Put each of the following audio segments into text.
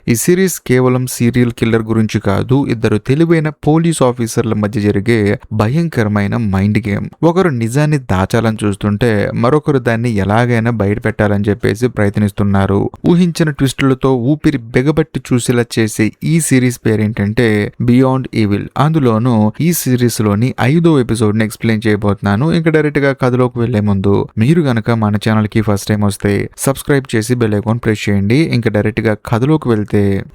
ఈ సిరీస్ కేవలం serial killer గురించి కాదు, ఇద్దరు తెలివైన పోలీస్ ఆఫీసర్ల మధ్య జరిగే భయంకరమైన మైండ్ గేమ్. ఒకరు నిజాన్ని దాచాలని చూస్తుంటే మరొకరు దాన్ని ఎలాగైనా బయట పెట్టాలని చెప్పేసి ప్రయత్నిస్తున్నారు. ఊహించిన ట్విస్టులతో ఊపిరి బిగబట్టి చూసేలా చేసే ఈ సిరీస్ పేరేంటంటే బియాండ్ ఈవిల్. అందులోనూ ఈ సిరీస్ లోని 5వ ఎపిసోడ్ ని ఎక్స్ప్లెయిన్ చేయబోతున్నాను. ఇంకా డైరెక్ట్ గా కథలోకి వెళ్లే ముందు మీరు గనక మన ఛానల్ కి ఫస్ట్ టైం వస్తే సబ్స్క్రైబ్ చేసి బెల్ ఐకాన్ ప్రెస్ చేయండి. ఇంకా డైరెక్ట్ గా కథలోకి వెళ్తే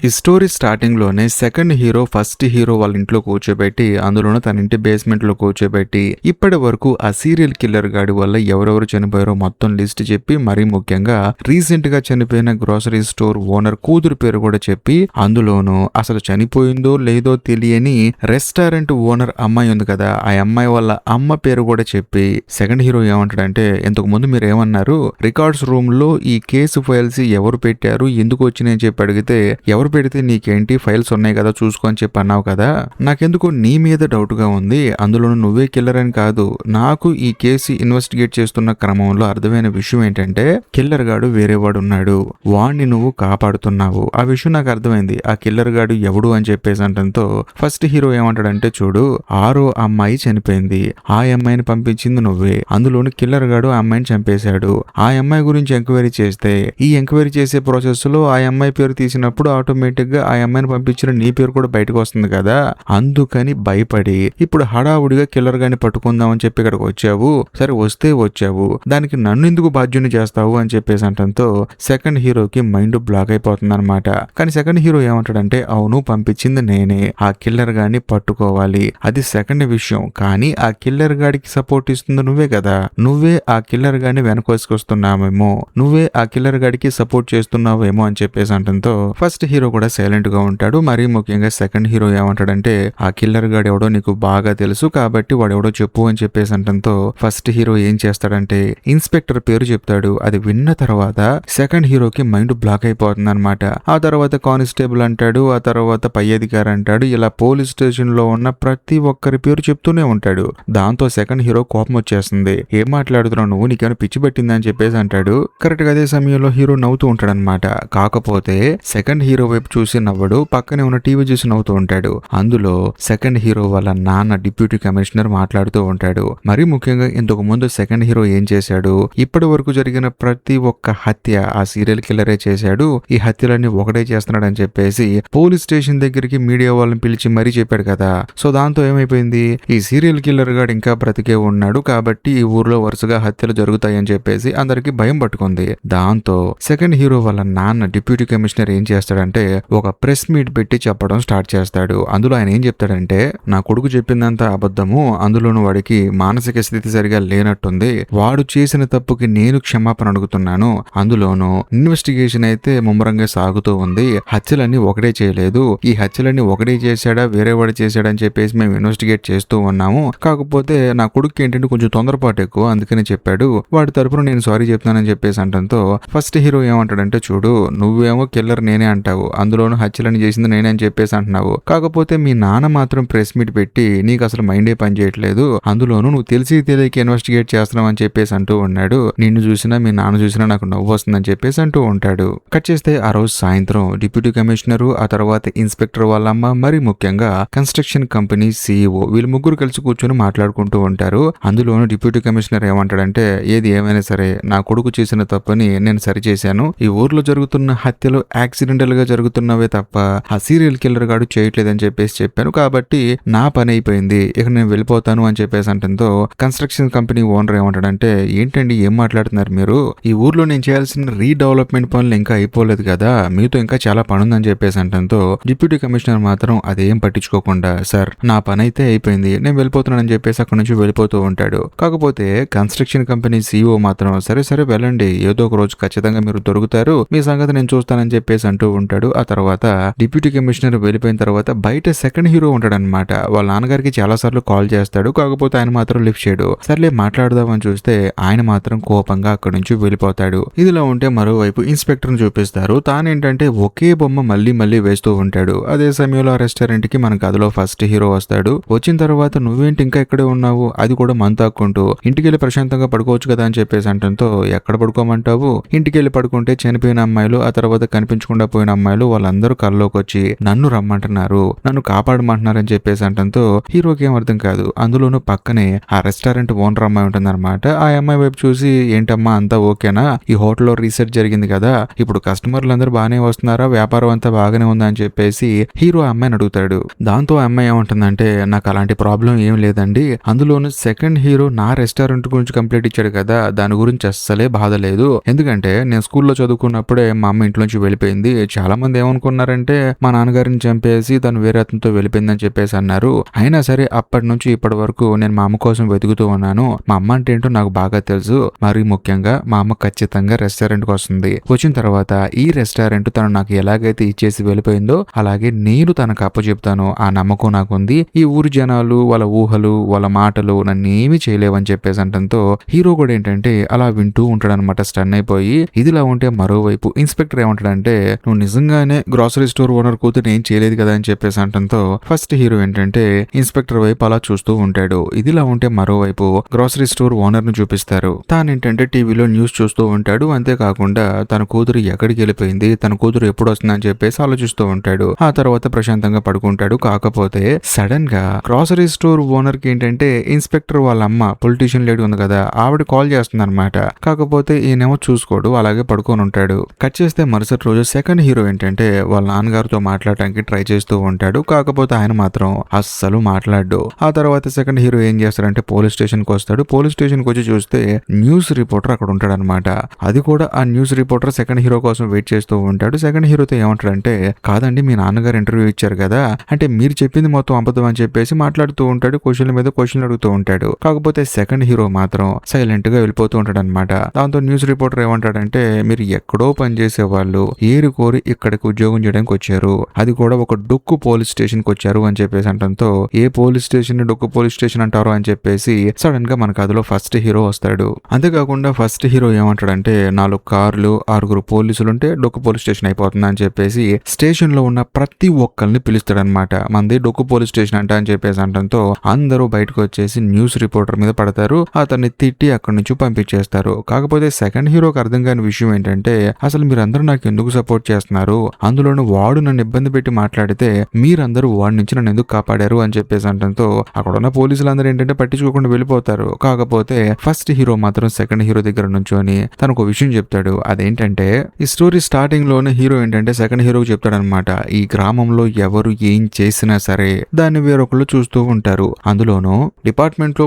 ఈ స్టోరీ స్టార్టింగ్ లోనే సెకండ్ హీరో ఫస్ట్ హీరో వాళ్ళ ఇంట్లో కూర్చోబెట్టి, అందులోనూ తన ఇంటి బేస్మెంట్ లో కూర్చోబెట్టి ఇప్పటి వరకు ఆ సీరియల్ కిల్లర్ గాడి వల్ల ఎవరెవరు చనిపోయారో మొత్తం లిస్ట్ చెప్పి, మరీ ముఖ్యంగా రీసెంట్ గా చనిపోయిన గ్రోసరీ స్టోర్ ఓనర్ కూతురు పేరు కూడా చెప్పి, అందులోనూ అసలు చనిపోయిందో లేదో తెలియని రెస్టారెంట్ ఓనర్ అమ్మాయి ఉంది కదా, ఆ అమ్మాయి వాళ్ళ అమ్మ పేరు కూడా చెప్పి సెకండ్ హీరో ఏమంటాడంటే, ఇంతకు ముందు మీరు ఏమన్నారు, రికార్డ్స్ రూమ్ లో ఈ కేసు ఫైల్స్ ఎవరు పెట్టారు, ఎందుకు వచ్చినాయని చెప్పి అడిగితే, ఎవరు పెడితే నీకేంటి, ఫైల్స్ ఉన్నాయి కదా చూసుకో అని చెప్పి అన్నావు కదా, నాకెందుకు నీ మీద డౌట్ గా ఉంది, అందులో నువ్వే కిల్లర్ అని కాదు, నాకు ఈ కేసు ఇన్వెస్టిగేట్ చేస్తున్న క్రమంలో అర్థమైన విషయం ఏంటంటే కిల్లర్ గాడు వేరే వాడు ఉన్నాడు, వాణ్ణి నువ్వు కాపాడుతున్నావు, ఆ విషయం నాకు అర్థమైంది, ఆ కిల్లర్ గాడు ఎవడు అని చెప్పేసి అంటంతో ఫస్ట్ హీరో ఏమంటాడంటే, చూడు 6వ అమ్మాయి చనిపోయింది, ఆ అమ్మాయిని పంపించింది నువ్వే, అందులోని కిల్లర్ గాడు ఆ అమ్మాయిని చంపేశాడు, ఆ అమ్మాయి గురించి ఎంక్వైరీ చేస్తే ఈ ఎంక్వైరీ చేసే ప్రాసెస్ లో ఆ అమ్మాయి పేరు తీసినప్పుడు ఆటోమేటిక్ గా ఆ అమ్మాయిని పంపించిన నీ పేరు కూడా బయటకు వస్తుంది కదా, అందుకని భయపడి ఇప్పుడు హడావుడిగా కిల్లర్ గాని పట్టుకుందాం అని చెప్పి ఇక్కడికి వచ్చావు, సరే వస్తే వచ్చావు, దానికి నన్ను ఎందుకు బాధ్యుని చేస్తావు అని చెప్పేసి అంటంతో సెకండ్ హీరోకి మైండ్ బ్లాక్ అయిపోతుంది అనమాట. కానీ సెకండ్ హీరో ఏమంటాడంటే, అవును పంపించింది నేనే, ఆ కిల్లర్ గాని పట్టుకోవాలి, అది సెకండ్ విషయం, కానీ ఆ కిల్లర్ గాడికి సపోర్ట్ ఇస్తుంది నువ్వే కదా, నువ్వే ఆ కిల్లర్ గాని వెనకొసుకొస్తున్నావేమో, నువ్వే ఆ కిల్లర్ గాడికి సపోర్ట్ చేస్తున్నావేమో అని చెప్పేసి అంటంతో ఫస్ట్ హీరో కూడా సైలెంట్ గా ఉంటాడు. మరీ ముఖ్యంగా సెకండ్ హీరో ఏమంటాడంటే, ఆ కిల్లర్ గాడు ఎవడో నీకు బాగా తెలుసు కాబట్టి వాడెవడో చెప్పు అని చెప్పేసి అంటంతో ఫస్ట్ హీరో ఏం చేస్తాడంటే ఇన్స్పెక్టర్ పేరు చెప్తాడు. అది విన్న తర్వాత సెకండ్ హీరోకి మైండ్ బ్లాక్ అయిపోతుంది అనమాట. ఆ తర్వాత కానిస్టేబుల్ అంటాడు, ఆ తర్వాత పై అధికారి అంటాడు, ఇలా పోలీస్ స్టేషన్ లో ఉన్న ప్రతి ఒక్కరి పేరు చెప్తూనే ఉంటాడు. దాంతో సెకండ్ హీరో కోపం వచ్చేస్తుంది, ఏం మాట్లాడుతున్నావు నువ్వు, నీకేమైనా పిచ్చి పెట్టిందా అని చెప్పేసి అంటాడు. కరెక్ట్ గా అదే సమయంలో హీరో నవ్వుతూ ఉంటాడు అనమాట. కాకపోతే సెకండ్ హీరో వైపు చూసి నవ్వడు, పక్కనే ఉన్న టీవీ చూసి నవ్వుతూ ఉంటాడు. అందులో సెకండ్ హీరో వాళ్ళ నాన్న డిప్యూటీ కమిషనర్ మాట్లాడుతూ ఉంటాడు. మరీ ముఖ్యంగా ఇంతకు ముందు సెకండ్ హీరో ఏం చేశాడు, ఇప్పటి వరకు జరిగిన ప్రతి ఒక్క హత్య ఆ సీరియల్ కిల్లరే చేశాడు, ఈ హత్యలన్నీ ఒకటే చేస్తున్నాడు అని చెప్పేసి పోలీస్ స్టేషన్ దగ్గరికి మీడియా వాళ్ళని పిలిచి మరీ చెప్పాడు కదా. సో దాంతో ఏమైపోయింది, ఈ సీరియల్ కిల్లర్ గాడు ఇంకా బ్రతికే ఉన్నాడు కాబట్టి ఈ ఊర్లో వరుసగా హత్యలు జరుగుతాయని చెప్పేసి అందరికి భయం పట్టుకుంది. దాంతో సెకండ్ హీరో వాళ్ళ నాన్న డిప్యూటీ కమిషనర్ ఏం చేస్తాడంటే ఒక ప్రెస్ మీట్ పెట్టి చెప్పడం స్టార్ట్ చేస్తాడు. అందులో ఆయన ఏం చెప్తాడంటే, నా కొడుకు చెప్పిందంతా అబద్ధము, అందులోనూ వాడికి మానసిక స్థితి సరిగా లేనట్టుంది, వాడు చేసిన తప్పుకి నేను క్షమాపణ అడుగుతున్నాను, అందులోనూ ఇన్వెస్టిగేషన్ అయితే ముమ్మరంగా సాగుతూ ఉంది, హత్యలన్నీ ఒకటే చేయలేదు, ఈ హత్యలన్నీ ఒకటే చేశాడా వేరే వాడు చేశాడని చెప్పేసి మేము ఇన్వెస్టిగేట్ చేస్తూ ఉన్నాము, కాకపోతే నా కొడుకు ఏంటంటే కొంచెం తొందరపాటు ఎక్కువ అందుకని చెప్పాడు, వాడి తరపున నేను సారీ చెప్తానని చెప్పేసి అంటంతో ఫస్ట్ హీరో ఏమంటాడంటే, చూడు నువ్వేమో కిల్లర్ నేనే అంటావు, అందులోనూ హత్యలని చేసింది నేనే అని చెప్పేసి అంటున్నావు, కాకపోతే మీ నాన్న మాత్రం ప్రెస్ మీట్ పెట్టి నీకు అసలు మైండే పని చేయట్లేదు, అందులోనూ నువ్వు తెలిసి తెలియక ఇన్వెస్టిగేట్ చేస్తున్నావు అని చెప్పేసి అంటూ ఉన్నాడు, నిన్ను చూసినా మీ నాన్న చూసినా నాకు నవ్వు వస్తుందని చెప్పేసి అంటూ ఉంటాడు. కట్ చేస్తే ఆ రోజు సాయంత్రం డిప్యూటీ కమిషనర్, ఆ తర్వాత ఇన్స్పెక్టర్ వాళ్ళమ్మ, మరి ముఖ్యంగా కన్స్ట్రక్షన్ కంపెనీ CEO వీళ్ళు ముగ్గురు కలిసి కూర్చొని మాట్లాడుకుంటూ ఉంటారు. అందులోనూ డిప్యూటీ కమిషనర్ ఏమంటాడంటే, ఏది ఏమైనా సరే నా కొడుకు చేసిన తప్పని నేను సరిచేశాను, ఈ ఊర్లో జరుగుతున్న హత్యలు యాక్సిడెంటల్ గా జరుగుతున్నవే తప్ప ఆ సీరియల్ కిల్లర్ గాడు చేయట్లేదని చెప్పేసి చెప్పాను, కాబట్టి నా పని అయిపోయింది, ఇక నేను వెళ్ళిపోతాను అని చెప్పేసి అంటంతో కన్స్ట్రక్షన్ కంపెనీ ఓనర్ ఏమంటాడంటే, ఏంటండి ఏం మాట్లాడుతున్నారు మీరు, ఈ ఊర్లో నేను చేయాల్సిన రీడెవలప్మెంట్ పనులు ఇంకా అయిపోలేదు కదా, మీతో ఇంకా చాలా పని ఉందని చెప్పేసి అంటంతో డిప్యూటీ కమిషనర్ మాత్రం అదేం పట్టించుకోకుండా, సార్ నా పని అయితే అయిపోయింది నేను వెళ్ళిపోతున్నానని చెప్పేసి అక్కడ నుంచి వెళ్ళిపోతూ ఉంటాడు. కాకపోతే కన్స్ట్రక్షన్ కంపెనీ CEO మాత్రం, సరే సరే వెళ్ళండి, ఏదో ఒక రోజు ఖచ్చితంగా మీరు దొరుకుతారు, మీ సంగతి నేను చూస్తానని చెప్పేసి అంటూ ఉంటాడు. ఆ తర్వాత డిప్యూటీ కమిషనర్ వెళ్ళిపోయిన తర్వాత బయట సెకండ్ హీరో ఉంటాడనమాట. వాళ్ళ నాన్నగారికి చాలా సార్లు కాల్ చేస్తాడు, కాకపోతే ఆయన మాత్రం లిఫ్ట్ చేయడు. సర్లే మాట్లాడదామని చూస్తే ఆయన మాత్రం కోపంగా అక్కడి నుంచి వెళ్ళిపోతాడు. ఇదిలో ఉంటే మరోవైపు ఇన్స్పెక్టర్ ని చూపిస్తారు. తానేంటంటే ఒకే బొమ్మ మళ్ళీ మళ్ళీ వేస్తూ ఉంటాడు. అదే సమయంలో ఆ రెస్టారెంట్ కి మన కథలో ఫస్ట్ హీరో వస్తాడు. వచ్చిన తర్వాత నువ్వేంటి ఇంకా ఇక్కడే ఉన్నావు, అది కూడా మంతాక్కుంటూ, ఇంటికెళ్ళి ప్రశాంతంగా పడుకోవచ్చు కదా అని చెప్పేసి అంటంతో, ఎక్కడ పడుకోమంటావు, ఇంటికెళ్ళి పడుకుంటే చనిపోయిన అమ్మాయిలు, ఆ తర్వాత కనిపించకుండా పోయిన చనిపోయిన అమ్మాయిలు వాళ్ళందరూ కల్లోకి వచ్చి నన్ను రమ్మంటున్నారు, నన్ను కాపాడమంటున్నారని చెప్పేసి అంటంతో హీరోకి ఏం అర్థం కాదు. అందులోనూ పక్కనే ఆ రెస్టారెంట్ ఓనర్ అమ్మాయి ఉంటుందన్నమాట. ఆ అమ్మాయి వైపు చూసి ఏంటమ్మా అంతా ఓకేనా, ఈ హోటల్లో రీసెర్చ్ జరిగింది కదా, ఇప్పుడు కస్టమర్లు అందరూ బాగానే వస్తున్నారా, వ్యాపారం అంతా బాగానే ఉందా అని చెప్పేసి హీరో అమ్మాయిని అడుగుతాడు. దాంతో అమ్మాయి ఏమంటుందంటే నాకు అలాంటి ప్రాబ్లం ఏం లేదండి, అందులోనూ సెకండ్ హీరో నా రెస్టారెంట్ గురించి కంప్లైంట్ ఇచ్చాడు కదా, దాని గురించి అస్సలే బాధ లేదు. ఎందుకంటే నేను స్కూల్లో చదువుకున్నప్పుడే మా అమ్మ ఇంట్లోంచి వెళ్ళిపోయింది, చాలా మంది ఏమనుకున్నారంటే మా నాన్నగారిని చంపేసి తను వేరే అతనితో వెళ్ళిపోయిందని చెప్పేసి అన్నారు. అయినా సరే అప్పటి నుంచి ఇప్పటి వరకు నేను మా అమ్మ కోసం వెతుకుతూ ఉన్నాను. మా అమ్మ అంటే ఏంటో నాకు బాగా తెలుసు. మరీ ముఖ్యంగా మా అమ్మ ఖచ్చితంగా రెస్టారెంట్ కి వస్తుంది. వచ్చిన తర్వాత ఈ రెస్టారెంట్ తను నాకు ఎలాగైతే ఇచ్చేసి వెళ్ళిపోయిందో అలాగే నేను తనకు అప్పచెప్తాను, ఆ నమ్మకం నాకుంది. ఈ ఊరి జనాలు వాళ్ళ ఊహలు వాళ్ళ మాటలు నన్ను ఏమీ చేయలేవని చెప్పేసి అంటంతో హీరో కూడా ఏంటంటే అలా వింటూ ఉంటాడనమాట, స్టన్ అయిపోయి. ఇదిలా ఉంటే మరోవైపు ఇన్స్పెక్టర్ ఏమంటాడంటే నువ్వు నిజంగానే గ్రాసరీ స్టోర్ ఓనర్ కూతురు ఏం చేయలేదు కదా అని చెప్పేసి అంటంతో ఫస్ట్ హీరో ఏంటంటే ఇన్స్పెక్టర్ వైపు అలా చూస్తూ ఉంటాడు. ఇదిలా ఉంటే మరోవైపు గ్రాసరీ స్టోర్ ఓనర్ ను చూపిస్తారు. తానేంటంటే టీవీలో న్యూస్ చూస్తూ ఉంటాడు. అంతేకాకుండా తన కూతురు ఎక్కడికి వెళ్ళిపోయింది, తన కూతురు ఎప్పుడు వస్తుందని చెప్పేసి ఆలోచిస్తూ ఉంటాడు. ఆ తర్వాత ప్రశాంతంగా పడుకుంటాడు. కాకపోతే సడన్ గా గ్రాసరీ స్టోర్ ఓనర్ కి ఏంటంటే ఇన్స్పెక్టర్ వాళ్ళ అమ్మ పొలిటీషియన్ లేడీ ఉంది కదా, ఆవిడ కాల్ చేస్తుంది అనమాట. కాకపోతే ఈయనేమో చూసుకోడు, అలాగే పడుకొని ఉంటాడు. కట్ చేస్తే మరుసటి రోజు సెకండ్ హీరో ఏంటంటే వాళ్ళ నాన్నగారితో మాట్లాడటానికి ట్రై చేస్తూ ఉంటాడు. కాకపోతే ఆయన మాత్రం అస్సలు మాట్లాడు. ఆ తర్వాత సెకండ్ హీరో ఏం చేస్తాడంటే పోలీస్ స్టేషన్ కి వస్తాడు. పోలీస్ స్టేషన్ కి వచ్చి చూస్తే న్యూస్ రిపోర్టర్ అక్కడ ఉంటాడు అనమాట. అది కూడా ఆ న్యూస్ రిపోర్టర్ సెకండ్ హీరో కోసం వెయిట్ చేస్తూ ఉంటాడు. సెకండ్ హీరోతో ఏమంటాడంటే కాదండి మీ నాన్నగారు ఇంటర్వ్యూ ఇచ్చారు కదా, అంటే మీరు చెప్పింది మొత్తం అబద్ధం అని చెప్పేసి మాట్లాడుతూ ఉంటాడు. క్వశ్చన్ల మీద క్వశ్చన్లు అడుగుతూ ఉంటాడు. కాకపోతే సెకండ్ హీరో మాత్రం సైలెంట్ గా వెళ్ళిపోతూ ఉంటాడు అనమాట. దాంతో న్యూస్ రిపోర్టర్ ఏమంటాడంటే మీరు ఎక్కడో పనిచేసే వాళ్ళు ఏరి కోరి ఇక్కడికి ఉద్యోగం చేయడానికి వచ్చారు, అది కూడా ఒక డొక్కు పోలీస్ స్టేషన్ కి వచ్చారు అని చెప్పేసి అంటంతో ఏ పోలీస్ స్టేషన్ డొక్కు పోలీస్ స్టేషన్ అంటారు అని చెప్పేసి సడన్ గా మనకు అందులో ఫస్ట్ హీరో వస్తాడు. అంతేకాకుండా ఫస్ట్ హీరో ఏమంటాడంటే 4 కార్లు 6 పోలీసులుంటే డొక్కు పోలీస్ స్టేషన్ అయిపోతుంది అని చెప్పేసి స్టేషన్ లో ఉన్న ప్రతి ఒక్కరిని పిలుస్తాడనమాట. మంది డొక్కు పోలీస్ స్టేషన్ అంట అని చెప్పేసి అంటంతో అందరూ బయటకు వచ్చేసి న్యూస్ రిపోర్టర్ మీద పడతారు. అతన్ని తిట్టి అక్కడి నుంచి పంపించేస్తారు. కాకపోతే సెకండ్ హీరోకి అర్థం కాని విషయం ఏంటంటే అసలు మీరందరూ నాకు ఎందుకు సపోర్ట్ చేస్తున్నారు, అందులోనూ వాడు నన్ను ఇబ్బంది పెట్టి మాట్లాడితే మీరందరూ వాడి నుంచి నన్ను ఎందుకు కాపాడారు అని చెప్పేసి అంటంతో అక్కడ ఉన్న పోలీసులందరూ ఏంటంటే పట్టించుకోకుండా వెళ్ళిపోతారు. కాకపోతే ఫస్ట్ హీరో మాత్రం సెకండ్ హీరో దగ్గర నుంచొని తనకు విషయం చెప్తాడు. అదేంటంటే ఈ స్టోరీ స్టార్టింగ్ లోనే హీరో ఏంటంటే సెకండ్ హీరోకి చెప్తాడనమాట, ఈ గ్రామంలో ఎవరు ఏం చేసినా సరే దాన్ని వేరొకళ్ళు చూస్తూ ఉంటారు. అందులోనూ డిపార్ట్మెంట్ లో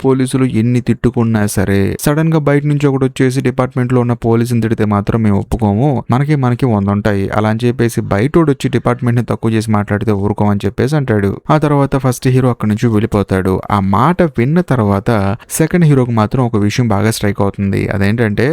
పోలీసులు ఎన్ని తిట్టుకున్నా సరే సడన్ గా బయట నుంచి ఒకటి వచ్చేసి డిపార్ట్మెంట్ లో ఉన్న పోలీసుని తిడితే మాత్రం మేము ఒప్పుకోము, మనకి 100 ఉంటాయి అలా అని చెప్పేసి బయటోడు వచ్చి డిపార్ట్మెంట్ ని తక్కువ చేసి మాట్లాడితే ఊరుకోమని చెప్పేసి అంటాడు. ఆ తర్వాత ఫస్ట్ హీరో అక్కడి నుంచి వెళ్ళిపోతాడు. ఆ మాట విన్న తర్వాత సెకండ్ హీరోకి మాత్రం ఒక విషయం బాగా స్ట్రైక్ అవుతుంది. అదేంటంటే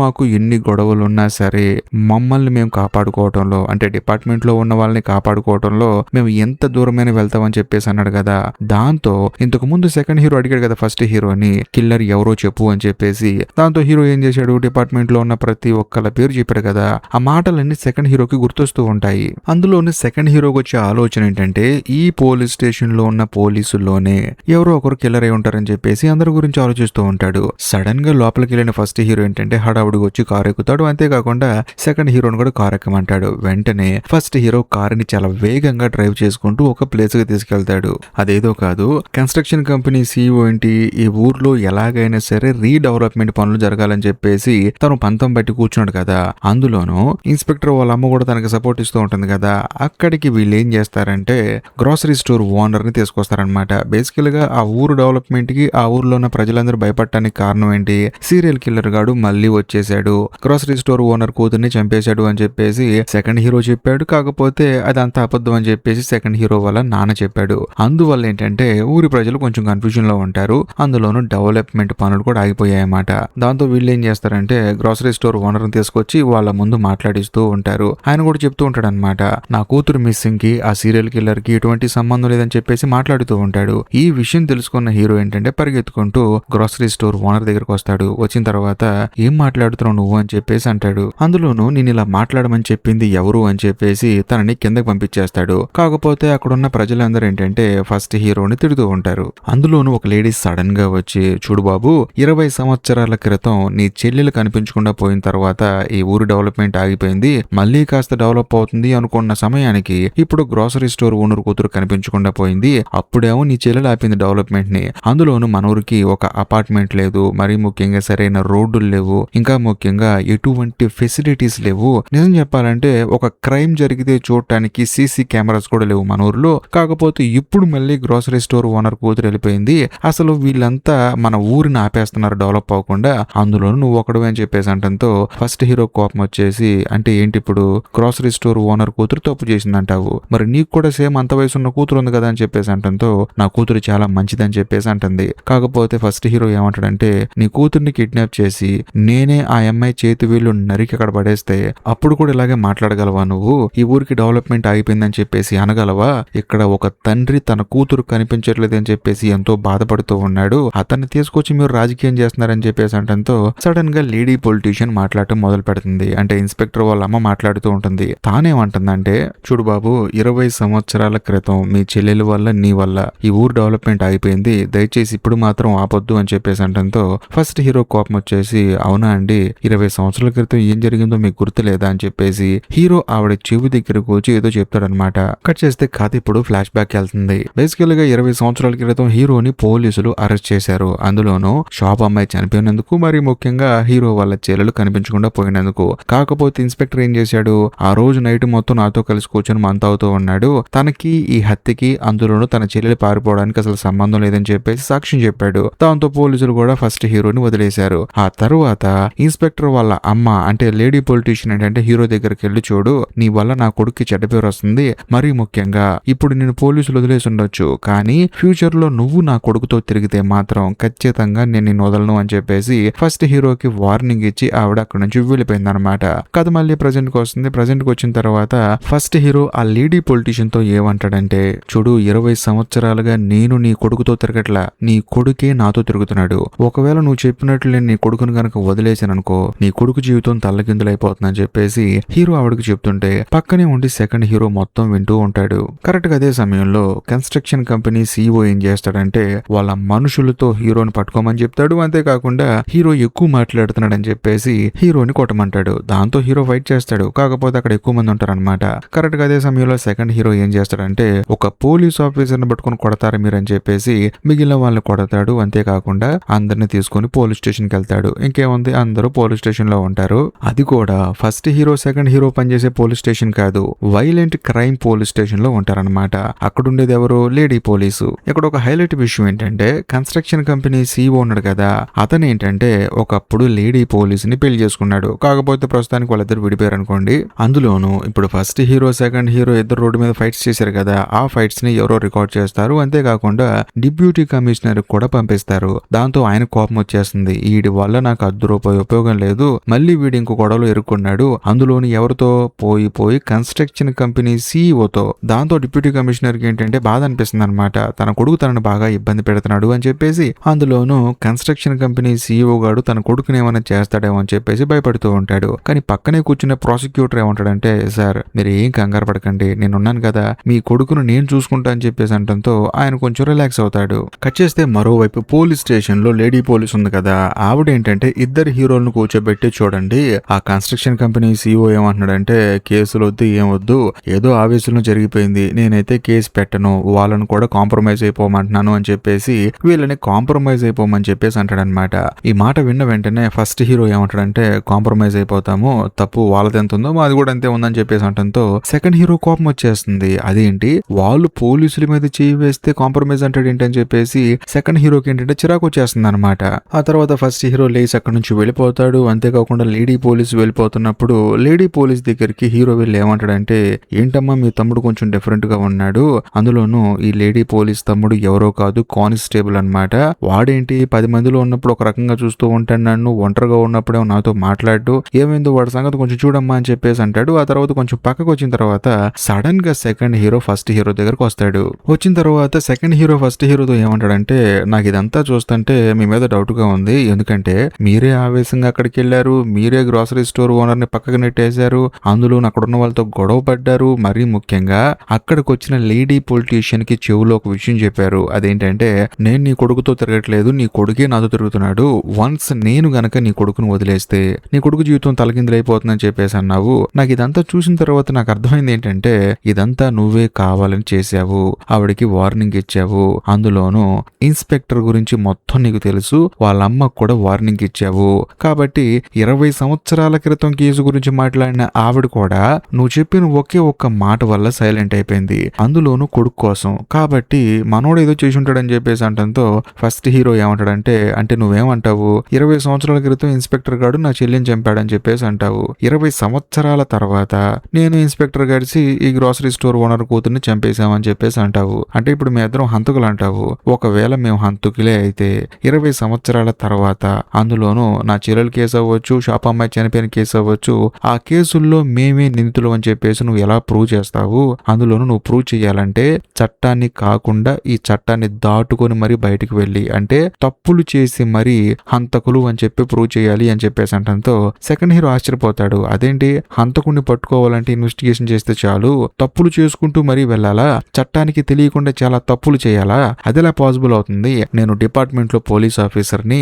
మాకు ఎన్ని గొడవలు ఉన్నా సరే మమ్మల్ని మేము కాపాడుకోవటంలో, అంటే డిపార్ట్మెంట్ లో ఉన్న వాళ్ళని కాపాడుకోవటంలో మేము ఎంత దూరమైన వెళ్తామని చెప్పేసి అన్నాడు కదా. దాంతో ఇంతకు ముందు సెకండ్ హీరో అడిగాడు కదా ఫస్ట్ హీరోని కిల్లర్ ఎవరో చెప్పు అని చెప్పేసి. దాంతో హీరో ఏం చేశాడు, డిపార్ట్మెంట్ లో ఉన్న ప్రతి ఒక్కళ్ళ పేరు చెప్పాడు కదా. ఆ మాటలన్నీ సెకండ్ హీరోకి గుర్తొస్తూ ఉంటాయి. అందులోనే సెకండ్ హీరోకి వచ్చే ఆలోచన ఏంటంటే ఈ పోలీస్ స్టేషన్ లో ఉన్న పోలీసుల్లోనే ఎవరో ఒకరు కిల్లర్ అయి ఉంటారని చెప్పేసి అందరి గురించి ఆలోచిస్తూ ఉంటాడు. సడన్ గా లోపలికి వెళ్ళిన ఫస్ట్ హీరో ఏంటంటే హడావుడిగా వచ్చి కారు ఎక్కుతాడు. అంతేకాకుండా సెకండ్ హీరోని కూడా కారు ఎక్కమంటాడు. వెంటనే ఫస్ట్ హీరో కారుని చాలా వేగంగా డ్రైవ్ చేసుకుంటూ ఒక ప్లేస్ కి తీసుకెళ్తాడు. అదేదో కాదు, కన్స్ట్రక్షన్ కంపెనీ సీఈఓ ఏంటి ఈ ఊర్లో ఎలాగైనా సరే రీడెవలప్మెంట్ పనులు జరగాలని చెప్పేసి తను పంతం బట్టి కూర్చున్నాడు కదా. అందులోనూ ఇన్స్పెక్టర్ వాళ్ళ అమ్మ కూడా తనకి సపోర్ట్ ఇస్తూ ఉంటుంది కదా. అక్కడికి వీళ్ళు ఏం చేస్తారంటే గ్రాసరీ స్టోర్ ఓనర్ ని తీసుకొస్తారనమాట. బేసికల్ గా ఆ ఊరు డెవలప్మెంట్ కి ఆ ఊర్లో ఉన్న ప్రజలందరూ భయపడటానికి కారణం ఏంటి, సీరియల్ కిల్లర్ గాడు మళ్ళీ వచ్చేసాడు, గ్రాసరీ స్టోర్ ఓనర్ కూతుర్ని చంపేశాడు అని చెప్పేసి సెకండ్ హీరో చెప్పాడు. కాకపోతే అదంతా అబద్ధం అని చెప్పేసి సెకండ్ హీరో వాళ్ళ నాన్న చెప్పాడు. అందువల్ల ఏంటంటే ఊరి ప్రజలు కొంచెం కన్ఫ్యూజన్ లో ఉంటారు. అందులోనూ డెవలప్మెంట్ పనులు కూడా ఆగిపోయాయన్నమాట. దాంతో వీళ్ళు ఏం చేస్తారంటే గ్రాసరీ స్టోర్ ఓనర్ ని తీసుకొచ్చి వాళ్ళ ముందు మాట్లాడిస్తూ ఉంటారు. ఆయన కూడా చెప్తూ ఉంటాడు అనమాట, నా కూతురు మిస్సింగ్ కి ఆ సీరియల్ కిల్లర్ కి ఎటువంటి సంబంధం లేదని చెప్పేసి మాట్లాడుతూ ఉంటాడు. ఈ విషయం తెలుసుకున్న హీరో ఏంటంటే పరిగెత్తుకుంటూ గ్రాసరీ స్టోర్ ఓనర్ దగ్గరకు వస్తాడు. వచ్చిన తర్వాత ఏం మాట్లాడుతున్నావు నువ్వు అని చెప్పేసి అంటాడు. అందులోనూ నేను ఇలా మాట్లాడమని చెప్పింది ఎవరు అని చెప్పేసి తనని కిందకి పంపించేస్తాడు. కాకపోతే అక్కడున్న ప్రజలందరూ ఏంటంటే ఫస్ట్ హీరోని తిడుతూ ఉంటారు. అందులోనూ ఒక లేడీ సడన్ గా వచ్చి, చూడు బాబు 20 సంవత్సరాల క్రితం నీ చెల్లెలు కనిపించకుండా పోయిన తర్వాత ఈ ఊరు డెవలప్మెంట్ ఆగిపోయింది, మళ్ళీ కాస్త డెవలప్ అవుతుంది అనుకున్న సమయానికి ఇప్పుడు గ్రోసరీ స్టోర్ ఓనర్ కూతురు కనిపించకుండా పోయింది. అప్పుడేమో నీ చెల్లెలు ఆపింది డెవలప్మెంట్ ని. అందులోను మన ఊరికి ఒక అపార్ట్మెంట్ లేదు, మరీ ముఖ్యంగా సరైన రోడ్డులు లేవు, ఇంకా ముఖ్యంగా ఎటువంటి ఫెసిలిటీస్ లేవు. నిజం చెప్పాలంటే ఒక క్రైమ్ జరిగితే చూడటానికి సీసీ కెమెరాస్ కూడా లేవు మన ఊర్లో. కాకపోతే ఇప్పుడు మళ్ళీ గ్రోసరీ స్టోర్ ఓనర్ కూతురు వెళ్ళిపోయింది. అసలు వీళ్ళంతా మన ఊరిని ఆపేస్తున్నారు డెవలప్ అవ్వకుండా, అందులోను నువ్వు ఒకడు అని చెప్పేసి అంటంతో ఫస్ట్ హీరో కోపం వచ్చేసి, అంటే ఏంటి ఇప్పుడు గ్రోసరీ స్టోర్ ఓనర్ కూతురు తప్పు చేసిందంటావు, మరి నీకు కూడా సేమ్ అంత వయసు ఉన్న కూతురు ఉంది కదా అని చెప్పేసి అంటంతో నా కూతురు చాలా మంచిదని చెప్పేసి అంటుంది. కాకపోతే ఫస్ట్ హీరో ఏమంటాడంటే, నీ కూతుర్ని కిడ్నాప్ చేసి నేనే ఆ అమ్మాయి చేతి వీళ్ళు నరికి అక్కడ పడేస్తే అప్పుడు కూడా ఇలాగే మాట్లాడగలవా నువ్వు? ఈ ఊరికి డెవలప్మెంట్ ఆగిపోయిందని చెప్పేసి అనగలవా? ఇక్కడ ఒక తండ్రి తన కూతురు కనిపించట్లేదని చెప్పేసి ఎంతో బాధపడుతూ ఉన్నాడు, అతన్ని తీసుకొచ్చి మీరు రాజకీయం చేస్తున్నారని చెప్పేసి అంటంతో సడన్ గా లేడీ పొలిటీషియన్ మాట్లాడటం మొదలు పెడుతుంది. అంటే ఇన్స్పెక్టర్ వాళ్ళ అమ్మ మాట్లాడుతూ ఉంటుంది. తానేమంటుందంటే, చూడు బాబు, 20 సంవత్సరాల క్రితం మీ చెల్లెల వల్ల నీ వల్ల ఈ ఊరు డెవలప్మెంట్ అయిపోయింది, దయచేసి ఇప్పుడు మాత్రం ఆపొద్దు అని చెప్పేసి అంటంతో ఫస్ట్ హీరో కోపం వచ్చేసి, అవునా అండి, 20 సంవత్సరాల క్రితం ఏం జరిగిందో మీకు గుర్తులేదా అని చెప్పేసి హీరో ఆవిడ చెవి దగ్గరకు వచ్చి ఏదో చెప్తాడనమాట. కట్ చేస్తే కథ ఇప్పుడు ఫ్లాష్ బ్యాక్ వెళ్తుంది. బేసికల్ గా 20 సంవత్సరాల క్రితం హీరోని పోలీసులు అరెస్ట్ చేశారు. అందులోనూ షాప్ అమ్మాయి చనిపోయినందుకు, మరి ముఖ్యంగా హీరో వాళ్ళ చెల్లెలు కనిపించకుండా పోయినందుకు. కాకపోతే ఇన్స్పెక్టర్ ఏం చేశాడు, ఆ రోజు నైట్ మొత్తం నాతో కలిసి కూర్చొని మంతవుతూ ఉన్నాడు, తనకి ఈ హత్యకి అందులోనూ తన చెల్లెలు పారిపోవడానికి అసలు సంబంధం లేదని చెప్పేసి సాక్ష్యం చెప్పాడు. దాంతో పోలీసులు కూడా ఫస్ట్ హీరోని వదిలేశారు. ఆ తరువాత ఇన్స్పెక్టర్ వాళ్ళ అమ్మ అంటే లేడీ పొలిటీషియన్ ఏంటంటే హీరో దగ్గరికి వెళ్ళి, చూడు, నీ వల్ల నా కొడుక్కి చెడ్డ పేరు వస్తుంది, మరీ ముఖ్యంగా ఇప్పుడు నేను పోలీసులు వదిలేసి ఉండొచ్చు, కానీ ఫ్యూచర్ లో నువ్వు నా కొడుకుతో తిరిగితే మాత్రం ఖచ్చితంగా నేను నిన్ను వదలను అని చెప్పేసి ఫస్ట్ హీరోకి వార్నింగ్ ఇచ్చి ఆవిడ అక్కడ నుంచి వెళ్ళిపోయింది అనమాట. కథ మళ్ళీ ప్రజెంట్ కి వస్తుంది. ప్రజెంట్ కి వచ్చిన తర్వాత ఫస్ట్ హీరో ఆ లేడీ పొలిటీషియన్ తో ఏమంటాడంటే, చూడు, 20 సంవత్సరాలుగా నేను నీ కొడుకుతో తిరగట్లా, నీ కొడుకే నాతో తిరుగుతున్నాడు. ఒకవేళ నువ్వు చెప్పినట్లు నేను నీ కొడుకును గనక వదిలేసాననుకో నీ కొడుకు జీవితం తల్లకిందులైపోతుందని చెప్పేసి హీరో ఆవిడకి చెప్తుంటే పక్కనే ఉండి సెకండ్ హీరో మొత్తం వింటూ ఉంటాడు. కరెక్ట్ గా అదే సమయంలో కన్స్ట్రక్షన్ కంపెనీ సీఈఓ ఏం చేస్తాడంటే వాళ్ళ మనుషులతో హీరోని పట్టుకోమని చెప్తాడు. అంతేకాకుండా హీరో ఎక్కువ మాట్లాడుతున్నాడని చెప్పేసి హీరోని కొట్టమంటాడు. దాంతో హీరో ఫైట్ చేస్తాడు. కాకపోతే అక్కడ ఎక్కువ మంది ఉంటారనమాట. కరెక్ట్ గా అదే సమయంలో సెకండ్ హీరో ఏం చేస్తాడంటే ఒక పోలీస్ ఆఫీసర్ ని పట్టుకుని కొడతారు మీరు అని చెప్పేసి మిగిలిన వాళ్ళని కొడతాడు. అంతేకాకుండా అందరిని తీసుకుని పోలీస్ స్టేషన్ కి వెళ్తాడు. ఇంకేముంది, అందరూ పోలీస్ స్టేషన్ లో ఉంటారు. అది కూడా ఫస్ట్ హీరో సెకండ్ హీరో పనిచేసే పోలీస్ స్టేషన్ కాదు, వైలెంట్ క్రైమ్ పోలీస్ స్టేషన్ లో ఉంటారనమాట. అక్కడ ఉండేది ఎవరు, లేడీ పోలీసు. ఇక్కడ ఒక హైలైట్ విషయం ఏంటంటే కన్స్ట్రక్షన్ కంపెనీ సీఈఓ ఉన్నాడు కదా, అతను ఏంటంటే ఒకప్పుడు లేడీ పోలీస్ ని పెళ్లి చేసుకున్నాడు. కాకపోతే ప్రస్తుతానికి వాళ్ళిద్దరు విడిపోయారు అనుకోండి. అందులోను ఇప్పుడు ఫస్ట్ హీరో సెకండ్ హీరో ఇద్దరు రోడ్డు మీద ఫైట్స్ చేశారు కదా, ఆ ఫైట్స్ ని ఎవరో రికార్డ్ చేస్తారు. అంతేకాకుండా డిప్యూటీ కమిషనర్ కూడా పంపిస్తారు. దాంతో ఆయన కోపం వచ్చేస్తుంది, వీడి వల్ల నాకు ₹10 ఉపయోగం లేదు, మళ్ళీ వీడి ఇంకో గొడవలో ఇరుక్కున్నాడు, అందులోని ఎవరితో పోయి కన్స్ట్రక్షన్ కంపెనీ సీఈఓతో. దాంతో డిప్యూటీ కమిషనర్ కి ఏంటంటే బాధ అనిపిస్తుంది అనమాట, తన కొడుకు తనను బాగా ఇబ్బంది పెడుతున్నాడు అని చెప్పేసి. అందులోనూ కన్స్ట్రక్షన్ కంపెనీ సీఈఓ గాడు తన కొడుకుని ఏమైనా చేస్తాడేమో అని చెప్పేసి భయపడుతూ ఉంటాడు. కానీ పక్కనే కూర్చున్న ప్రాసిక్యూటర్ ఏమంటాడంటే, సార్ మీరు ఏం కంగారు పడకండి, నేనున్నాను కదా, మీ కొడుకును నేను చూసుకుంటా అని చెప్పేసి అంటంతో ఆయన కొంచెం రిలాక్స్ అవుతాడు. కట్ చేస్తే మరోవైపు పోలీస్ స్టేషన్ లో లేడీ పోలీస్ ఉంది కదా, ఆవిడ ఏంటంటే ఇద్దరు హీరోలను కూర్చోబెట్టి, చూడండి, ఆ కన్స్ట్రక్షన్ కంపెనీ సీఈఓ ఏమంటున్నాడంటే కేసులు వద్దు ఏమొద్దు, ఏదో ఆవేశంలో జరిగిపోయింది, నేనైతే కేసు పెట్టను, వాళ్ళను కూడా కాంప్రమైజ్ అయిపోమంటున్నాను అని చెప్పేసి వీళ్ళని కాంప్రమైజ్ అయిపోమని చెప్పేసి అంటాడనమాట. ఈ మాట విన్న వెంటనే ఫస్ట్ హీరో ఏమంటాడంటే కాంప్రమైజ్ అయిపోతాము, తప్పు వాళ్ళది ఎంత ఉందో మాది కూడా అంతే ఉందని చెప్పేసి అంటంతో సెకండ్ హీరో కోపం వచ్చేస్తుంది. అదేంటి, వాళ్ళు పోలీసుల మీద చేయి వేస్తే కాంప్రమైజ్ అంటాడు ఏంటి అని చెప్పేసి సెకండ్ హీరోకి ఏంటంటే చిరాకు వచ్చేస్తుంది అనమాట. ఆ తర్వాత ఫస్ట్ హీరో లేచి అక్కడ నుంచి వెళ్ళిపోతాడు. అంతేకాకుండా లేడీ పోలీస్ వెళ్ళిపోతున్నప్పుడు లేడీ పోలీస్ దగ్గరికి హీరో వెళ్ళి ఏమంటాడంటే, ఏంటమ్మా మీ తమ్ముడు కొంచెం డిఫరెంట్ గా ఉన్నాడు, అందులోనూ ఈ లేడీ పోలీస్ తమ్ముడు ఎవరో కాదు, కానిస్టేబుల్ అనమాట, వాడేంటి 10 మందిలో ఉన్నప్పుడు ఒక రకంగా చూస్తూ ఉంటాడు, నన్ను ఒంటరిగా ఉన్నప్పుడే నాతో మాట్లాడు, ఏమైందో వాడి సంగతి కొంచెం చూడమ్మా అని చెప్పేసి అంటాడు. ఆ తర్వాత కొంచెం పక్కకు వచ్చిన తర్వాత సడన్ గా సెకండ్ హీరో ఫస్ట్ హీరో దగ్గరకు వస్తాడు. వచ్చిన తర్వాత సెకండ్ హీరో ఫస్ట్ హీరోతో ఏమంటాడంటే, నాకు ఇదంతా చూస్తుంటే మీ మీద డౌట్ గా ఉంది, ఎందుకంటే మీరే ఆవేశంగా అక్కడికి వెళ్ళారు, మీరే గ్రోసరీ స్టోర్ ఓనర్ ని పక్కకు నెట్టేశారు, అందులో అక్కడున్న వాళ్ళతో గొడవ పడ్డారు, మరీ ముఖ్యంగా అక్కడికి వచ్చిన లేడీ పొలిటీషియన్ కి చెవులో ఒక విషయం చెప్పారు. అదేంటంటే, నేను నీ కొడుకుతో తిరగట్లేదు, నీ కొడుకే నాతో తిరుగుతున్నాడు, వన్స్ నేను గనక నీ కొడుకును వదిలేస్తే నీ కొడుకు జీవితం తలకిందులైపోతుందని చెప్పేసి అన్నావు. నాకు ఇదంతా చూసిన తర్వాత నాకు అర్థమైంది ఏంటంటే ఇదంతా నువ్వే కావాలని చేశావు. ఆవిడకి వార్నింగ్ ఇచ్చావు. అందులోనూ ఇన్స్పెక్టర్ గురించి మొత్తం నీకు తెలుసు. వాళ్ళ అమ్మకు కూడా వార్నింగ్ ఇచ్చావు. కాబట్టి 20 సంవత్సరాల క్రితం కేసు గురించి మాట్లాడిన ఆవిడ కూడా నువ్వు చెప్పిన ఒకే ఒక్క మాట వల్ల సైలెంట్ అయిపోయింది. అందులోనూ కొడుకు కోసం. కాబట్టి మనోడు ఏదో చేసి ఉంటాడని చెప్పేసి అంటంతో ఫస్ట్ హీరో ఏమంటాడంటే అంటే నువ్వేమంటావు 20 సంవత్సరాల క్రితం ఇన్స్పెక్టర్ గారు నా చెల్లిని చంపాడని చెప్పేసి అంటావు. 20 సంవత్సరాల తర్వాత నేను ఇన్స్పెక్టర్ గారిసి ఈ గ్రోసరీ స్టోర్ ఓనర్ కూతుర్ని చంపేశామని చెప్పేసి అంటావు. అంటే ఇప్పుడు మీ ఇద్దరం హంతకులు అంటావు. ఒకవేళ మేము హంతకులే అయితే 20 సంవత్సరాల తర్వాత అందులోనూ నా చెల్లెల కేసు అవ్వచ్చు, షాప్ అమ్మాయి చనిపోయిన కేసు అవ్వచ్చు, ఆ కేసుల్లో మేమే నిందితులు అని చెప్పేసి నువ్వు ఎలా ప్రూవ్ చేస్తావు? అందులోనూ నువ్వు ప్రూవ్ చేయాలంటే చట్టాన్ని కాకుండా ఈ చట్టాన్ని దాటుకొని మరీ బయటికి వెళ్ళి అంటే తప్పులు చేసి మరీ హంతకులు అని చెప్పి ప్రూవ్ చేయాలి అని చెప్పేసి అంటంతో సెకండ్ హీరో ఆశ్చర్యపోతాడు. అదేంటి హంతకుడిని పట్టుకోవాలంటే ఇన్వెస్టిగేషన్ చేస్తే చాలు, తప్పులు చేసుకుంటూ మరీ వెళ్ళాలా? చట్టానికి తెలియకుండా చాలా తప్పులు చేయాలా? అదెలా పాసిబుల్ అవుతుంది? నేను డిపార్ట్మెంట్ లో పోలీస్ ఆఫీసర్ని,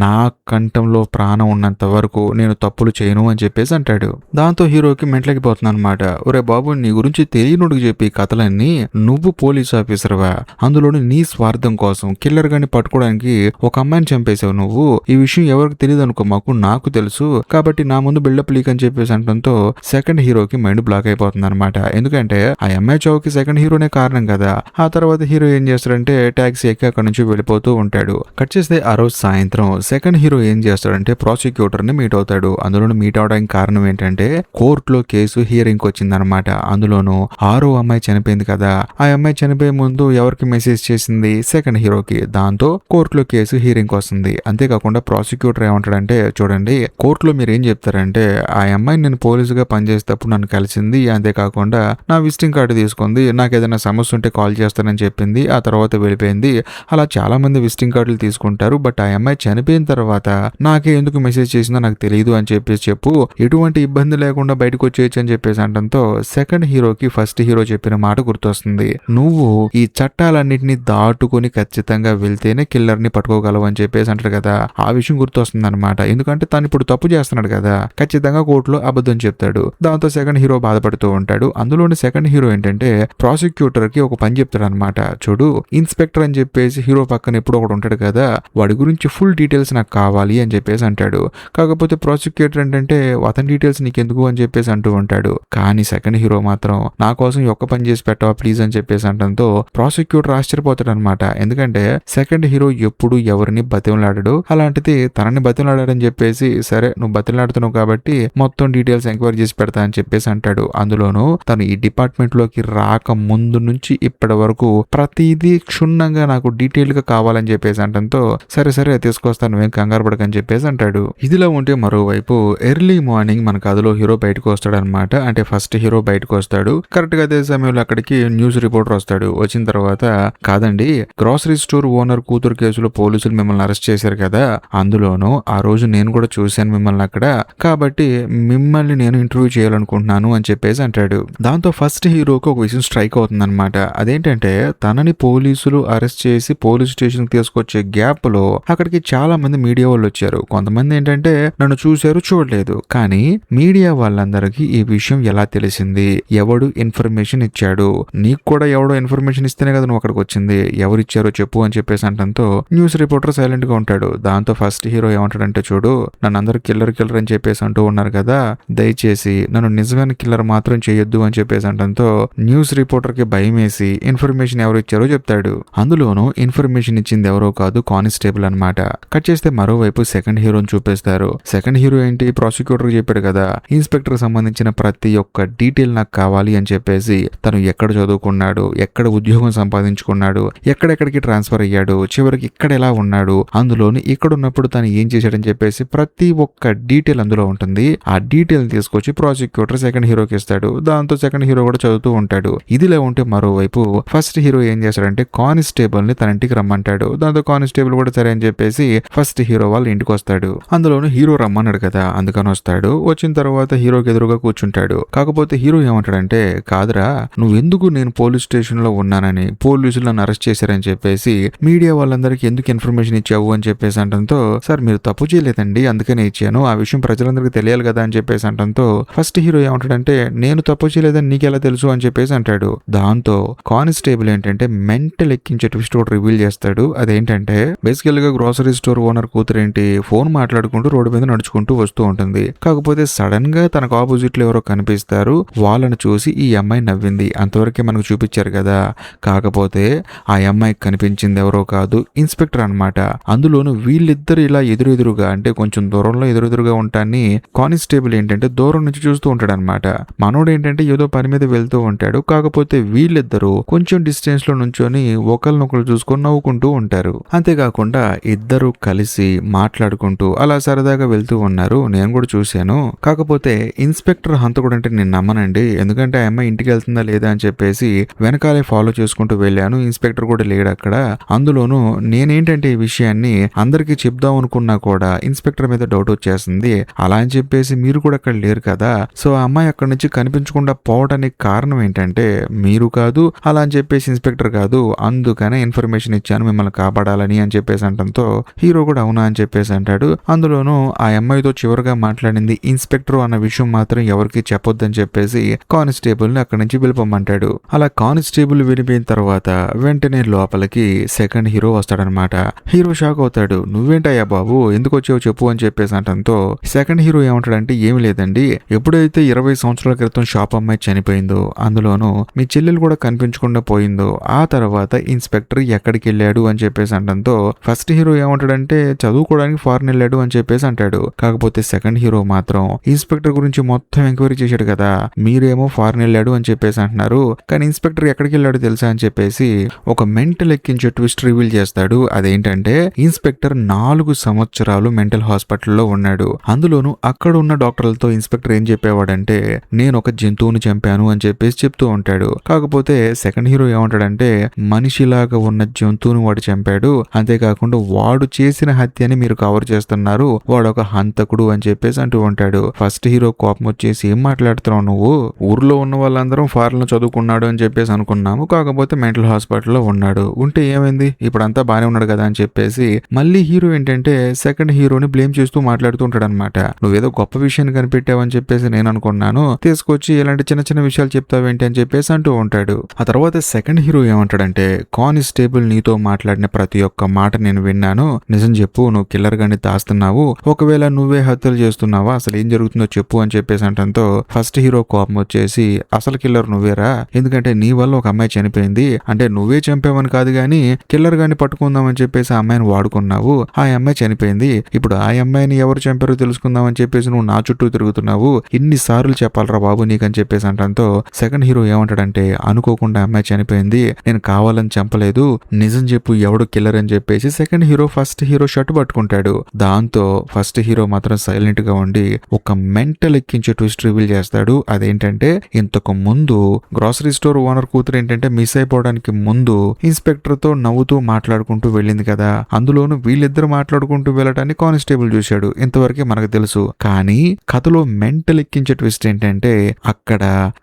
నా కంఠంలో ప్రాణం ఉన్నంత వరకు నేను తప్పులు చేయను అని చెప్పేసి అంటాడు. దాంతో హీరోకి మెంట్లకిపోతుంది అనమాట. ఒరే బాబు, నీ గురించి తెలియనుడికి చెప్పి కథలన్నీ నువ్వు పోలీస్ ఆఫీసర్వా? అందులోని నీ స్వార్థం కోసం కిల్లర్ గాని పట్టుకోవడానికి ఒక అమ్మాయిని చంపేశావు నువ్వు. ఈ విషయం ఎవరికి తెలియదు అనుకో, మాకు నాకు తెలుసు. కాబట్టి నా ముందు బిల్డప్ లీక్ అని చెప్పేసి అంటంతో సెకండ్ హీరోకి మైండ్ బ్లాక్ అయిపోతుంది అనమాట. ఎందుకంటే ఆ అమ్మాయి చావుకి సెకండ్ హీరోనే కారణం కదా. ఆ తర్వాత హీరో ఏం చేస్తాడంటే టాక్సీ ఎక్కి అక్కడ నుంచి వెళ్ళిపోతూ ఉంటాడు. కట్ చేస్తే ఆ రోజు సాయంత్రం సెకండ్ హీరో ఏం చేస్తాడంటే ప్రాసిక్యూటర్ ని మీట్ అవుతాడు. అందులోనూ మీట్ అవడానికి కారణం ఏంటంటే కోర్టులో కేసు హియరింగ్ వచ్చిందనమాట. అందులోనూ 6వ అమ్మాయి చనిపోయింది కదా. ఆ అమ్మాయి చనిపోయే ముందు ఎవరికి మెసేజ్ చేసింది? సెకండ్ హీరోకి. దాంతో కోర్టులో కేసు హియరింగ్ వస్తుంది. అంతేకాకుండా ప్రాసిక్యూటర్ ఏమంటాడంటే చూడండి, కోర్టులో మీరు ఏం చెప్తారంటే ఆ అమ్మాయి నేను పోలీసుగా పనిచేసేటప్పుడు నన్ను కలిసింది, అంతేకాకుండా నా విజిటింగ్ కార్డు తీసుకుంది, నాకు ఏదైనా సమస్య ఉంటే కాల్ చేస్తానని చెప్పింది, ఆ తర్వాత వెళ్ళిపోయింది. అలా చాలా మంది విజిటింగ్ కార్డులు తీసుకుంటారు. బట్ ఆ అమ్మాయి చనిపోయిన తర్వాత నాకే ఎందుకు మెసేజ్ చేసిందో నాకు తెలియదు అని చెప్పేసి చెప్పు, ఎటువంటి ఇబ్బంది లేకుండా బయటకు వచ్చేయచ్చు అని చెప్పేసి అంటంతో సెకండ్ హీరోకి ఫస్ట్ హీరో చెప్పిన మాట గుర్తొస్తుంది. నువ్వు ఈ చట్టాలన్నింటినీ దాటుకుని ఖచ్చితంగా వెళ్తేనే కిల్లర్ ని పట్టుకోగలవు అని చెప్పేసి అంటారు కదా. ఆ విషయం గుర్తొస్తుంది అనమాట. ఎందుకంటే తను ఇప్పుడు తప్పు చేస్తున్నాడు కదా, ఖచ్చితంగా కోర్టులో అబద్ధం చెప్తాడు. దాంతో సెకండ్ హీరో బాధపడుతూ ఉంటాడు. అందులోని సెకండ్ హీరో ఏంటంటే ప్రాసిక్యూటర్ కి ఒక పని చెప్తాడు అనమాట. చూడు, ఇన్స్పెక్టర్ అని చెప్పేసి హీరో పక్కన ఎప్పుడు ఒకడు ఉంటాడు కదా, వాడి గురించి ఫుల్ డీటెయిల్స్ నాకు కావాలి అని చెప్పేసి అంటాడు. కాకపోతే ప్రాసిక్యూటర్ ఏంటంటే అతని డీటెయిల్స్ నీకెందుకు అని చెప్పేసి అంటూ ఉంటాడు. కానీ సెకండ్ హీరో మాత్రం నా కోసం ఒక్క పని చేసి పెట్టవా ప్లీజ్ అని చెప్పేసి అంటంతో ప్రాసిక్యూటర్ ఆశ్చర్యపోతాడు అనమాట. ఎందుకంటే సెకండ్ హీరో ఎప్పుడు ఎవరిని బతిమలాడాడు, అలాంటిది తనని బతిమలాడాడని చెప్పేసి సరే నువ్వు బతిమలాడుతున్నావు కాబట్టి మొత్తం డీటెయిల్స్ ఎంక్వైరీ చేసి పెడతా అని చెప్పేసి అంటాడు. అందులోనూ తను ఈ డిపార్ట్మెంట్ లోకి రాక ముందు నుంచి ఇప్పటి వరకు ప్రతిదీ క్షుణ్ణంగా నాకు డీటెయిల్ గా కావాలని చెప్పేసి అంటంతో సరే సరే తీసుకొస్తాను, నువ్వేం కంగారు పడకని చెప్పేసి అంటాడు. ఇదిలో ఉంటే మరోవైపు ఎర్లీ మార్నింగ్ మన కథలో హీరో బయటకు వస్తాడు అనమాట. అంటే ఫస్ట్ హీరో బయటకు వస్తాడు. కరెక్ట్ గా అదే సమయంలో అక్కడికి న్యూస్ రిపోర్టర్ వస్తాడు. వచ్చిన తర్వాత కాదండి, గ్రోసరీ స్టోర్ ఓనర్ కూతురు కేసులో పోలీసులు మిమ్మల్ని అరెస్ట్ చేశారు కదా, అందులోనూ ఆ రోజు నేను కూడా చూశాను మిమ్మల్ని అక్కడ, కాబట్టి మిమ్మల్ని నేను ఇంటర్వ్యూ చేయాలనుకుంటున్నాను అని చెప్పేసి అంటాడు. దాంతో ఫస్ట్ హీరోకి ఒక విషయం స్ట్రైక్ అవుతుంది అనమాట. అదేంటంటే తనని పోలీసులు అరెస్ట్ చేసి పోలీస్ స్టేషన్ తీసుకొచ్చే గ్యాప్ లో అక్కడికి చాలా మంది మీడియా వాళ్ళు వచ్చారు. కొంతమంది ఏంటంటే నన్ను చూశారు, చూడలేదు. కానీ మీడియా వాళ్ళందరికీ ఈ విషయం ఎలా తెలిసింది, ఎవడు ఇన్ఫర్మేషన్ ఇచ్చాడు, నీకు కూడా ఎవడో ఇన్ఫర్మేషన్ ఇస్తేనే కదా నువ్వు అక్కడికి వచ్చింది, ఎవరిచ్చారో చెప్పు అని చెప్పేసి అంటంతో న్యూస్ రిపోర్టర్ సైలెంట్ గా ఉంటాడు. దాంతో ఫస్ట్ హీరో ఏమంటాడంటే చూడు, నన్ను అందరూ కిల్లర్ కిల్లర్ అని చెప్పేసి అంటూ ఉన్నారు కదా, దయచేసి నన్ను నిజమైన కిల్లర్ మాత్రం చేయొద్దు అని చెప్పేసి అంటంతో న్యూస్ రిపోర్టర్ కి భయం వేసి ఇన్ఫర్మేషన్ ఎవరు ఇచ్చారో చెప్తాడు. అందులోనూ ఇన్ఫర్మేషన్ ఇచ్చింది ఎవరో కాదు, కానిస్టేబుల్ అనమాట. కట్ చేస్తే మరోవైపు సెకండ్ హీరోని చూపిస్తారు. సెకండ్ హీరో ఏంటి, ప్రాసిక్యూటర్ చెప్పాడు కదా ఇన్స్పెక్టర్ సంబంధించిన ప్రతి ఒక్క డీటెయిల్ నాకు కావాలి అని చెప్పేసి, తను ఎక్కడ చదువుకున్నాడు, ఎక్కడ ఉద్యోగం సంపాదించుకున్నాడు, ఎక్కడెక్కడికి ట్రాన్స్ఫర్ అయ్యాడు, చివరికి ఇక్కడ ఎలా ఉన్నాడు, అందులోని ఇక్కడ ఉన్నప్పుడు తను ఏం చేశాడని చెప్పేసి ప్రతి ఒక్క డీటెయిల్ అందులో ఉంటుంది. ఆ డీటెయిల్ తీసుకొచ్చి ప్రాసిక్యూటర్ సెకండ్ హీరోకి ఇస్తాడు. దాంతో సెకండ్ హీరో కూడా చదువుతూ ఉంటాడు. ఇదిలా ఉంటే మరోవైపు ఫస్ట్ హీరో ఏం చేస్తాడంటే కానిస్టేబుల్ ని తన ఇంటికి రమ్మంటాడు. దాంతో కానిస్టేబుల్ కూడా సరే అని చెప్పేసి ఫస్ట్ హీరో వాళ్ళ ఇంటికి వస్తాడు. అందులోనూ హీరో రమ్మన్నాడు కదా అందుకని వస్తాడు. వచ్చిన తర్వాత హీరోకి ఎదురుగా కూర్చుంటాడు. కాకపోతే హీరో ఏమంటాడంటే కాదురా, నువ్వెందుకు నేను పోలీస్ స్టేషన్ లో ఉన్నానని, పోలీసులు నన్ను అరెస్ట్ చేశారని చెప్పేసి మీడియా వాళ్ళందరికీ ఎందుకు ఇన్ఫర్మేషన్ ఇచ్చావు అని చెప్పేసి అంటంతో సార్ మీరు తప్పు చేయలేదండి అందుకనే ఇచ్చాను, ఆ విషయం ప్రజలందరికీ తెలియాలి కదా అని చెప్పేసి అంటంతో ఫస్ట్ హీరో ఏమంటాడంటే నేను తప్పు చేయలేదని నీకెలా తెలుసు అని చెప్పేసి అంటాడు. దాంతో కానిస్టేబుల్ ఏంటంటే మెంటల్ ఎక్కించే ట్విస్ట్ ఒకటి రివీల్ చేస్తాడు. అదేంటంటే బేసికల్ గా గ్రోసరీ స్టోర్ ఓనర్ కూతురేంటి ఫోన్ మాట్లాడుకుంటూ రోడ్డు మీద నడుచుకుంటూ వస్తూ ఉంటుంది. కాకపోతే సడన్ గా తనకు ఆపోజిట్ లో ఎవరో కనిపిస్తారు. వాళ్ళని చూసి ఈ అమ్మాయి నవ్వింది. అంతవరకే మనకు చూపించారు కదా. కాకపోతే ఆ అమ్మాయికి కనిపించింది ఎవరో కాదు, ఇన్స్పెక్టర్ అన్నమాట. అందులోను వీళ్ళిద్దరు ఇలా ఎదురెదురుగా అంటే కొంచెం దూరంలో ఎదురెదురుగా ఉంటాన్ని కానిస్టేబుల్ ఏంటంటే దూరం నుంచి చూస్తూ ఉంటాడు అనమాట. మనోడు ఏంటంటే ఏదో పని మీద వెళ్తూ ఉంటాడు. కాకపోతే వీళ్ళిద్దరూ కొంచెం డిస్టెన్స్ లో నుంచొని ఒకరినొకరు చూసుకొని నవ్వుకుంటూ ఉంటారు. అంతేకాకుండా ఇద్దరు కలిసి మాట్లాడుకుంటూ అలా సరదాగా వెళ్తూ ఉన్నారు. నేను కూడా చూశాను. కాకపోతే ఇన్స్పెక్టర్ హంతకుడు అంటే నేను నమ్మనండి. ఎందుకంటే ఆ అమ్మాయి ఇంటికి వెళ్తుందా లేదా అని చెప్పేసి వెనకాలే ఫాలో చేసుకుంటూ వెళ్ళాను. ఇన్స్పెక్టర్ కూడా లేడు అక్కడ. అందులోనూ నేనేంటంటే ఈ విషయాన్ని అందరికీ చెప్దాం అనుకున్నా కూడా ఇన్స్పెక్టర్ మీద డౌట్ వచ్చేస్తుంది. అలా అని చెప్పేసి మీరు కూడా అక్కడ లేరు కదా. సో ఆ అమ్మాయి అక్కడి నుంచి కనిపించకుండా పోవడానికి కారణం ఏంటంటే మీరు కాదు, అలా అని చెప్పేసి ఇన్స్పెక్టర్ కాదు, అందుకనే ఇన్ఫర్మేషన్ ఇచ్చాను మిమ్మల్ని కాపాడాలని అని చెప్పేసి అంటంతో హీరో కూడా అవునా అని చెప్పేసి అంటాడు. అందులోనూ ఆ అమ్మాయితో చివరిగా మాట్లాడింది ఇన్స్పెక్టర్ అన్న విషయం మాత్రం ఎవరికి చెప్పొద్దని చెప్పేసి కానిస్టేబుల్ ని అక్కడి నుంచి వెళ్ళిపోమంటాడు. అలా కానిస్టేబుల్ వెళ్ళిపోయిన తర్వాత వెంటనే లోపలికి సెకండ్ హీరో వస్తాడనమాట. హీరో షాక్ అవుతాడు. నువ్వేంటయ్యా బాబు, ఎందుకు వచ్చావు చెప్పు అని చెప్పేసి అంటంతో సెకండ్ హీరో ఏమంటాడంటే ఏమి లేదండి, ఎప్పుడైతే 20 సంవత్సరాల క్రితం షాప్ అమ్మాయి చనిపోయిందో, అందులోనూ మీ చెల్లెలు కూడా కనిపించకుండా పోయిందో, ఆ తర్వాత ఇన్స్పెక్టర్ ఎక్కడికి వెళ్ళాడు అని చెప్పేసి అంటంతో ఫస్ట్ హీరో ఏమంటాడంటే చదువుకోవడానికి ఫారెన్ వెళ్ళాడు అని చెప్పేసి అంటాడు. కాకపోతే సెకండ్ హీరో మాత్రం ఇన్స్పెక్టర్ గురించి మొత్తం ఎంక్వైరీ చేశాడు కదా, మీరేమో ఫారెన్ వెళ్ళాడు అని చెప్పేసి అంటున్నారు, కానీ ఇన్స్పెక్టర్ ఎక్కడికి వెళ్ళాడు తెలుసా అని చెప్పేసి ఒక మెంటల్ ఎక్కించే ట్విస్ట్ రివీల్ చేస్తాడు. అదేంటంటే ఇన్స్పెక్టర్ 4 సంవత్సరాలు మెంటల్ హాస్పిటల్లో ఉన్నాడు. అందులోనూ అక్కడ ఉన్న డాక్టర్లతో ఇన్స్పెక్టర్ ఏం చెప్పేవాడంటే నేను ఒక జంతువుని చంపాను అని చెప్పేసి చెప్తూ ఉంటాడు. కాకపోతే సెకండ్ హీరో ఏమంటాడంటే మనిషిలాగా ఉన్న జంతువుని వాడు చంపాడు, అంతేకాకుండా వాడు చేసిన హత్యని మీరు కవర్ చేస్తున్నారు, వాడు ఒక హంతకుడు అని చెప్పేసి అంటూ ఉంటాడు. ఫస్ట్ హీరో కోపం వచ్చేసి ఏం మాట్లాడుతున్నావు నువ్వు, ఊర్లో ఉన్న వాళ్ళందరం ఫారెన్ లో చదువుకున్నాడు అని చెప్పేసి అనుకున్నాము, కాకపోతే మెంటల్ హాస్పిటల్లో ఉన్నాడు, ఉంటే ఏమైంది, ఇప్పుడంతా బానే ఉన్నాడు కదా అని చెప్పేసి మళ్ళీ హీరో ఏంటంటే సెకండ్ హీరోని బ్లేమ్ చేస్తూ మాట్లాడుతూ ఉంటాడు అనమాట. నువ్వేదో గొప్ప విషయాన్ని కనిపెట్టావని చెప్పేసి నేను అనుకున్నాను, తీసుకొచ్చి ఇలాంటి చిన్న చిన్న విషయాలు చెప్తావేంటి అని చెప్పేసి అంటూ ఉంటాడు. ఆ తర్వాత సెకండ్ హీరో ఏమంటాడంటే కానిస్టేబుల్ నీతో మాట్లాడిన ప్రతి ఒక్క మాట నేను విన్నాను, నిజం చెప్పు, నువ్వు కిల్లర్ గాని దాస్తున్నావు, ఒకవేళ నువ్వే హత్యలు చేస్తున్నావా, అసలు ఏం జరుగుతుందో చెప్పు అని చెప్పేసి అంటంతో ఫస్ట్ హీరో కోపం వచ్చేసి అసలు కిల్లర్ నువ్వేరా, ఎందుకంటే నీ వల్ల ఒక అమ్మాయి చనిపోయింది, అంటే నువ్వే చంపావని కాదు గానీ కిల్లర్ గాని పట్టుకుందామని చెప్పేసి ఆ అమ్మాయిని వాడుకున్నావు, ఆ అమ్మాయి చనిపోయింది, ఇప్పుడు ఆ అమ్మాయిని ఎవరు చంపారో తెలుసుకుందామని చెప్పేసి నువ్వు నా చుట్టూ తిరుగుతున్నావు, ఇన్నిసార్లు చెప్పాలరా బాబు నీకని చెప్పేసి అంటంతో సెకండ్ హీరో ఏమంటాడంటే అనుకోకుండా అమ్మాయి చనిపోయింది, నేను కావాలని చంపలేదు, నిజం చెప్పు ఎవడు కిల్లర్ అని చెప్పేసి second hero first hero shirt పట్టుకుంటాడు. దాంతో ఫస్ట్ హీరో మాత్రం సైలెంట్ గా ఉండి ఒక మెంటల్ ఎక్కించే ట్విస్ట్ రివీల్ చేస్తాడు. అదేంటంటే ఇంతకు ముందు గ్రోసరీ స్టోర్ ఓనర్ కూతురు ఏంటంటే మిస్ అయిపోవడానికి ముందు ఇన్స్పెక్టర్ తో నవ్వుతూ మాట్లాడుకుంటూ వెళ్ళింది కదా, అందులోనూ వీళ్ళిద్దరు మాట్లాడుకుంటూ వెళ్ళటాన్ని కానిస్టేబుల్ చూశాడు. ఇంతవరకే మనకు తెలుసు. కానీ కథలో మెంటల్ ఎక్కించే ట్విస్ట్ ఏంటంటే అక్కడ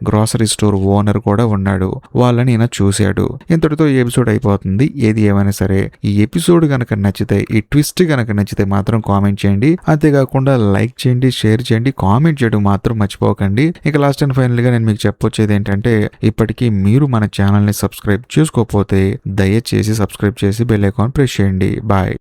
గ్రోసరీ స్టోర్ ఓనర్ కూడా ఉన్నాడు, వాళ్ళని ఈయన చూశాడు. ఇంతటితో ఈ ఎపిసోడ్ అయిపోతుంది. ఏది ఏమైనా సరే ఈ ఎపిసోడ్ గనక నచ్చితే, ఈ ట్విస్ట్ గనక నచ్చితే మాత్రం కామెంట్ చేయండి. అంతేకాకుండా లైక్ చేయండి, షేర్ చేయండి, కామెంట్ చేయడం మాత్రం మర్చిపోకండి. ఇక లాస్ట్ అండ్ ఫైనల్ గా నేను మీకు చెప్పొచ్చేది ఏంటంటే ఇప్పటికీ మీరు మన ఛానల్ ని సబ్స్క్రైబ్ చేసుకోకపోతే దయచేసి సబ్స్క్రైబ్ చేసి బెల్ ఐకాన్ ప్రెస్ చేయండి. బాయ్.